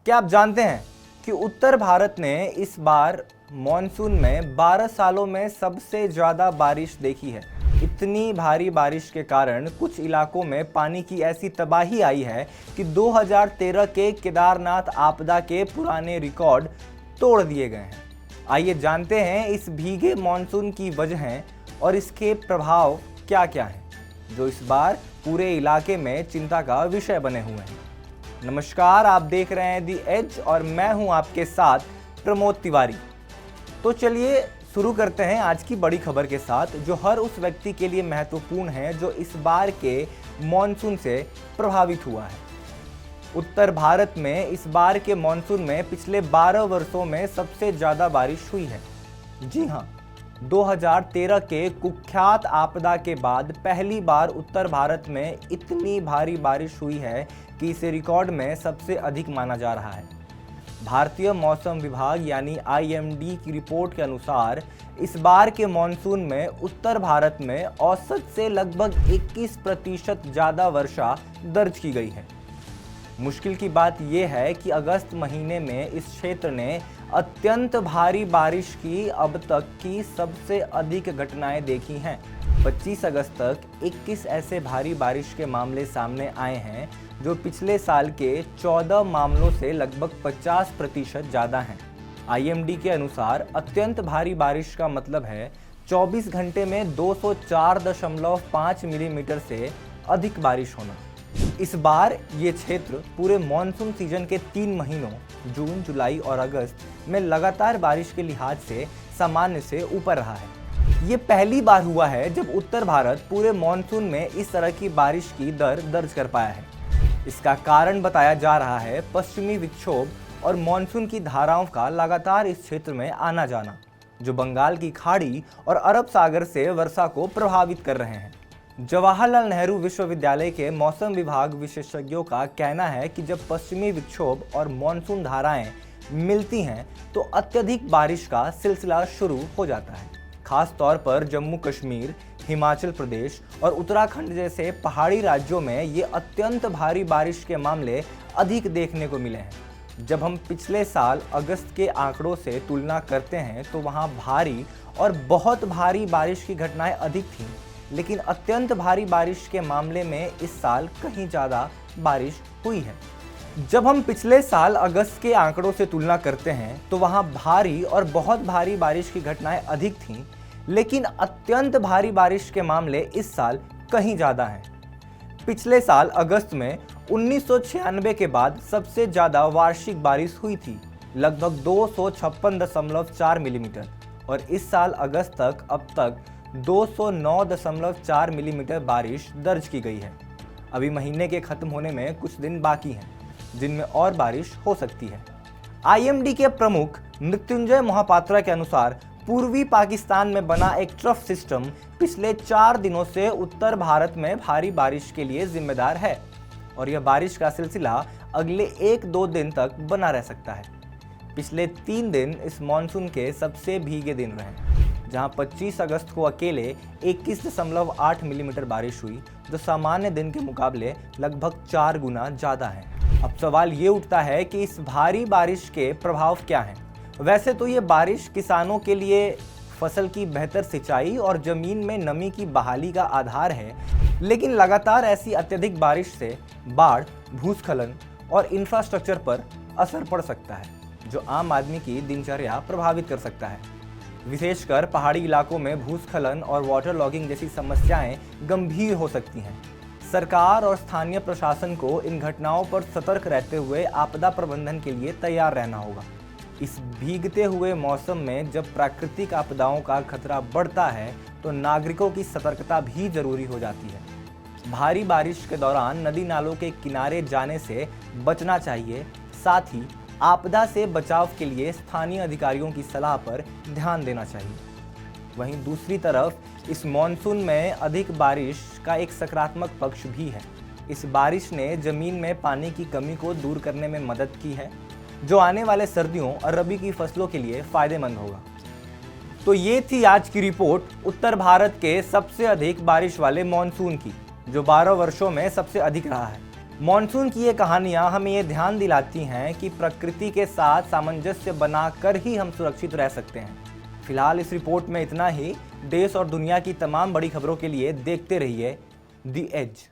क्या आप जानते हैं कि उत्तर भारत ने इस बार मॉनसून में 12 सालों में सबसे ज़्यादा बारिश देखी है। इतनी भारी बारिश के कारण कुछ इलाकों में पानी की ऐसी तबाही आई है कि 2013 के केदारनाथ आपदा के पुराने रिकॉर्ड तोड़ दिए गए हैं। आइए जानते हैं इस भीगे मॉनसून की वजहें और इसके प्रभाव क्या क्या हैं, जो इस बार पूरे इलाके में चिंता का विषय बने हुए हैं। नमस्कार, आप देख रहे हैं दी एज और मैं हूं आपके साथ प्रमोद तिवारी। तो चलिए शुरू करते हैं आज की बड़ी खबर के साथ, जो हर उस व्यक्ति के लिए महत्वपूर्ण है जो इस बार के मॉनसून से प्रभावित हुआ है। उत्तर भारत में इस बार के मॉनसून में पिछले 12 वर्षों में सबसे ज़्यादा बारिश हुई है। जी हाँ, 2013 के कुख्यात आपदा के बाद पहली बार उत्तर भारत में इतनी भारी बारिश हुई है कि इसे रिकॉर्ड में सबसे अधिक माना जा रहा है। भारतीय मौसम विभाग यानी IMD की रिपोर्ट के अनुसार इस बार के मॉनसून में उत्तर भारत में औसत से लगभग 21% ज़्यादा वर्षा दर्ज की गई है। मुश्किल की बात यह है कि अगस्त महीने में इस क्षेत्र ने अत्यंत भारी बारिश की अब तक की सबसे अधिक घटनाएं देखी हैं। 25 अगस्त तक 21 ऐसे भारी बारिश के मामले सामने आए हैं, जो पिछले साल के 14 मामलों से लगभग 50% ज़्यादा हैं। IMD के अनुसार अत्यंत भारी बारिश का मतलब है 24 घंटे में 204.5 मिलीमीटर से अधिक बारिश होना। इस बार ये क्षेत्र पूरे मॉनसून सीजन के 3 महीनों जून, जुलाई और अगस्त में लगातार बारिश के लिहाज से सामान्य से ऊपर रहा है। ये पहली बार हुआ है जब उत्तर भारत पूरे मॉनसून में इस तरह की बारिश की दर दर्ज कर पाया है। इसका कारण बताया जा रहा है पश्चिमी विक्षोभ और मॉनसून की धाराओं का लगातार इस क्षेत्र में आना जाना, जो बंगाल की खाड़ी और अरब सागर से वर्षा को प्रभावित कर रहे हैं। जवाहरलाल नेहरू विश्वविद्यालय के मौसम विभाग विशेषज्ञों का कहना है कि जब पश्चिमी विक्षोभ और मॉनसून धाराएं मिलती हैं तो अत्यधिक बारिश का सिलसिला शुरू हो जाता है। खास तौर पर जम्मू कश्मीर, हिमाचल प्रदेश और उत्तराखंड जैसे पहाड़ी राज्यों में ये अत्यंत भारी बारिश के मामले अधिक देखने को मिले हैं। जब हम पिछले साल अगस्त के आंकड़ों से तुलना करते हैं तो वहाँ भारी और बहुत भारी बारिश की घटनाएं अधिक थीं, लेकिन अत्यंत भारी बारिश के मामले में इस साल कहीं ज़्यादा बारिश हुई है। जब हम पिछले साल अगस्त के आंकड़ों से तुलना करते हैं तो वहाँ भारी और बहुत भारी बारिश की घटनाएं अधिक थीं, लेकिन अत्यंत भारी बारिश के मामले इस साल कहीं ज़्यादा हैं। पिछले साल अगस्त में 1996 के बाद सबसे ज़्यादा वार्षिक बारिश हुई थी, लगभग 256.4 मिलीमीटर, और इस साल अगस्त तक अब तक 209.4 मिलीमीटर बारिश दर्ज की गई है। अभी महीने के खत्म होने में कुछ दिन बाकी हैं, जिनमें और बारिश हो सकती है। IMD के प्रमुख मृत्युंजय मोहापात्रा के अनुसार पूर्वी पाकिस्तान में बना एक ट्रफ सिस्टम पिछले 4 दिनों से उत्तर भारत में भारी बारिश के लिए जिम्मेदार है, और यह बारिश का सिलसिला अगले 1-2 दिन तक बना रह सकता है। पिछले 3 दिन इस मॉनसून के सबसे भीगे दिन रहे, जहां 25 अगस्त को अकेले 21.8 मिलीमीटर बारिश हुई, जो सामान्य दिन के मुकाबले लगभग 4 गुना ज़्यादा है। अब सवाल ये उठता है कि इस भारी बारिश के प्रभाव क्या हैं। वैसे तो ये बारिश किसानों के लिए फसल की बेहतर सिंचाई और ज़मीन में नमी की बहाली का आधार है, लेकिन लगातार ऐसी अत्यधिक बारिश से बाढ़, भूस्खलन और इंफ्रास्ट्रक्चर पर असर पड़ सकता है, जो आम आदमी की दिनचर्या प्रभावित कर सकता है। विशेषकर पहाड़ी इलाकों में भूस्खलन और वाटर लॉगिंग जैसी समस्याएं गंभीर हो सकती हैं। सरकार और स्थानीय प्रशासन को इन घटनाओं पर सतर्क रहते हुए आपदा प्रबंधन के लिए तैयार रहना होगा। इस भीगते हुए मौसम में जब प्राकृतिक आपदाओं का खतरा बढ़ता है तो नागरिकों की सतर्कता भी जरूरी हो जाती है। भारी बारिश के दौरान नदी नालों के किनारे जाने से बचना चाहिए। साथ ही आपदा से बचाव के लिए स्थानीय अधिकारियों की सलाह पर ध्यान देना चाहिए। वहीं दूसरी तरफ इस मॉनसून में अधिक बारिश का एक सकारात्मक पक्ष भी है। इस बारिश ने जमीन में पानी की कमी को दूर करने में मदद की है, जो आने वाले सर्दियों और रबी की फसलों के लिए फायदेमंद होगा। तो ये थी आज की रिपोर्ट उत्तर भारत के सबसे अधिक बारिश वाले मॉनसून की, जो 12 वर्षों में सबसे अधिक रहा है। मॉनसून की ये कहानियां हमें ये ध्यान दिलाती हैं कि प्रकृति के साथ सामंजस्य बनाकर ही हम सुरक्षित रह सकते हैं। फिलहाल इस रिपोर्ट में इतना ही। देश और दुनिया की तमाम बड़ी खबरों के लिए देखते रहिए द एज।